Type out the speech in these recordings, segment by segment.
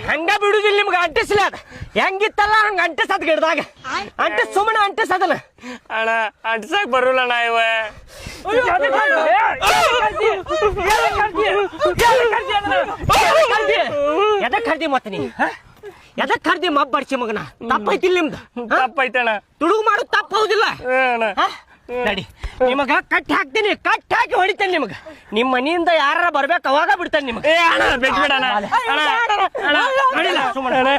ಹಂಗ ಬಿಡುದಿಲ್ಲ ನಿಮ್ಗೆ ಅಂಟಿಸ್ಲ ಅದ ಹೆಂಗಿತ್ತಲ್ಲ ಹಂಗ ಅಂಟಿಸದ್ ಗಿಡದಾಗ ಅಂಟಿಸ್ ಸುಮ್ಮನೆ ಅಂಟಿಸದನ ಅಣ್ಣ ಅಂಟ್ಸಕ್ ಬರಲ್ಲ ಅಣ್ಣ ಇವ ಎದಕ್ ಕರ್ದಿ ಮತ್ತ ನೀ ಎದಕ್ ಕರ್ದಿ ಮಬ್ಬ ಬಡ್ಸಿ ಮಗನ ತಪ್ಪೈತಿಲ್ಲ ನಿಮ್ದು ತಪ್ಪೈತಣ್ಣ ತುಡುಗು ಮಾಡೋದು ತಪ್ಪ ಹೌದಿಲ್ಲ ಅಣ್ಣ ನಡಿ ನಿಮಗ ಕಟ್ಟಿ ಹಾಕ್ತೀನಿ ಕಟ್ಟಿ ಹಾಕಿ ಹೊಡಿತೇನೆ ನಿಮಗ ನಿಮ್ಮ ಮನೆಯಿಂದ ಯಾರ ಬರ್ಬೇಕು ಅವಾಗ ಬಿಡ್ತೇನೆ ನಿಮ್ಗೆ ಅಣ್ಣ ಬಿಟ್ಬಿಡಣ ನೋಡಿಲ್ಲ ಸುಮ್ಮನೆ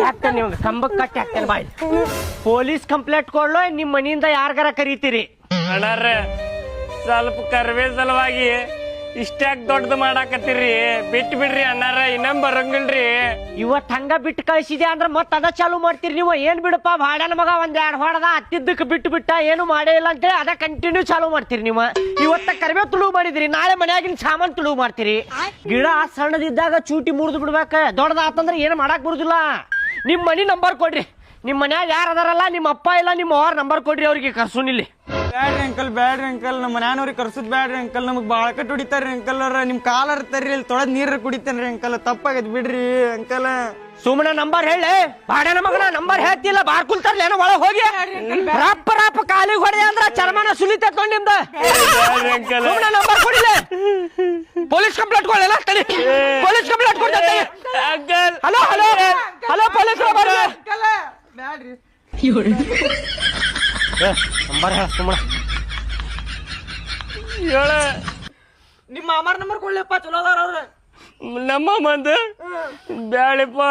ಹಾಕ್ತೇನೆ ನಿಮ್ಗೆ ಕಂಬಕ್ಕೆ ಕಟ್ಟಿ ಹಾಕ್ತೇನೆ ಬಾಯ್ ಪೊಲೀಸ್ ಕಂಪ್ಲೇಂಟ್ ಕೊಡ್ಲೋ ನಿಮ್ಮ ಮನೆಯಿಂದ ಯಾರ್ಗಾರ ಕರೀತೀರಿ ಅಣ್ಣಾರ್ರೆ ಸ್ವಲ್ಪ ಕರ್ವೇ ಸಲುವಾಗಿ ಇಷ್ಟ್ಯಾಕ್ ದೊಡ್ಡದು ಮಾಡಾಕತ್ತೀರಿ ಬಿಟ್ಟು ಬಿಡ್ರಿ ಅಣ್ಣಾರ ಇನ್ನೊಮ್ಮೆ ಬರಂಗಿಲ್ರಿ ಇವತ್ತು ಹಂಗ ಬಿಟ್ಟು ಕಳಿಸಿದೆ ಅಂದ್ರೆ ಮತ್ತೆ ಅದ ಚಾಲು ಮಾಡ್ತೀರಿ ನೀವು ಏನ್ ಬಿಡಪ್ಪ ಭಾಡ್ಯಾನ ಮಗ ಒಂದ್ 2 ಹೊಡೆದ ಹತ್ತಿದ್ದಕ್ಕೆ ಬಿಟ್ಟ ಏನೂ ಮಾಡೇ ಇಲ್ಲ ಅಂತೇಳಿ ಅದ ಕಂಟಿನ್ಯೂ ಚಾಲು ಮಾಡ್ತೀರಿ ನೀವು ಇವತ್ತ ಕರಿಬೇವು ತುಳುವು ಮಾಡಿದ್ರಿ ನಾಳೆ ಮನ್ಯಾಗಿನ ಸಾಮಾನು ತುಳುವು ಮಾಡ್ತೀರಿ ಗಿಡ ಸಣ್ಣದಿದ್ದಾಗ ಚೂಟಿ ಮುರಿದು ಬಿಡ್ಬೇಕ ದೊಡ್ಡದಾತಂದ್ರೆ ಏನು ಮಾಡಕ್ ಬರುದಿಲ್ಲ ನಿಮ್ ಮನಿ ನಂಬರ್ ಕೊಡ್ರಿ ನಿಮ್ ಮನ್ಯಾಗ ಯಾರು ಅದಾರಲ್ಲ ನಿಮ್ಮ ಅಪ್ಪ ಇಲ್ಲ ನಿಮ್ಮ ಅವ್ರ ನಂಬರ್ ಕೊಡ್ರಿ ಅವ್ರಿಗೆ ಕರ್ಸುನಿಲ್ಲಿ ಬ್ಯಾಡ್ರಿ ಅಂಕಲ್ ನಮ್ಮ ಮನ್ಯಾನವ್ರಿಗೆ ಕರ್ಸುದ್ ಬ್ಯಾಡ್ರಿ ಅಂಕಲ್ ನಮಗ್ ಬಾಳ ಕಟ್ ಹೊಡಿತಾರ್ರಿ ಅಂಕಲ್ ನಿಮ್ಮ ಕಾಲರ್ ತರ್ರಿ ಇಲ್ಲಿ ತೊಳೆದ್ ನೀರ್ ಕುಡಿತೇನ್ರಿ ಅಂಕಲ್ ತಪ್ಪಾಗೈತ್ ಬಿಡ್ರಿ ಅಂಕಲ್ ಸುಮ್ಮನೆ ನಂಬರ್ ಹೇಳಿ ಬಾಡ್ಯಾನ ಮಗನ ನಂಬರ್ ಹೇಳ್ತಿಲ್ಲ ಬಾರ್ ಕುಂತಾರ್ಲಿ ಏನೋ ಒಳಗೆ ಹೋಗಿ ರಪ್ಪ ಕಾಲಿಗೆ ಹೊಡೆದ ಅಂದ್ರ ಚರ್ಮನ ಸುಲಿತೈತ್ ನೋಡಿ ನಿಮ್ದು ಸುಮ್ಮನೆ ನಂಬರ್ ಕೊಡಿಲ್ಲ ಪೊಲೀಸ್ ಕಂಪ್ಲೇಂಟ್ ಕೊಡಲ್ಲ ತಡಿ ಪೊಲೀಸ್ ಕಂಪ್ಲೇಂಟ್ ಕೊಡ್ತೇನೆ ಹಲೋ ಹಲೋ ಹಲೋ ಪೊಲೀಸ್ ಬ್ಯಾಡ್ರಿ ನಂಬರ್ ಹೇಳ ಸುಮ್ಮನೆ ಹೇಳ ನಿಮ್ಮ ಮಾಮಾರ್ ನಂಬರ್ ಕೊಡ್ಲಿಪ್ಪ ಚಲೋ ಅದಾರ ಅವ್ರ ನಮ್ಮ ಮಂದ ಬ್ಯಾಳಿಪ್ಪ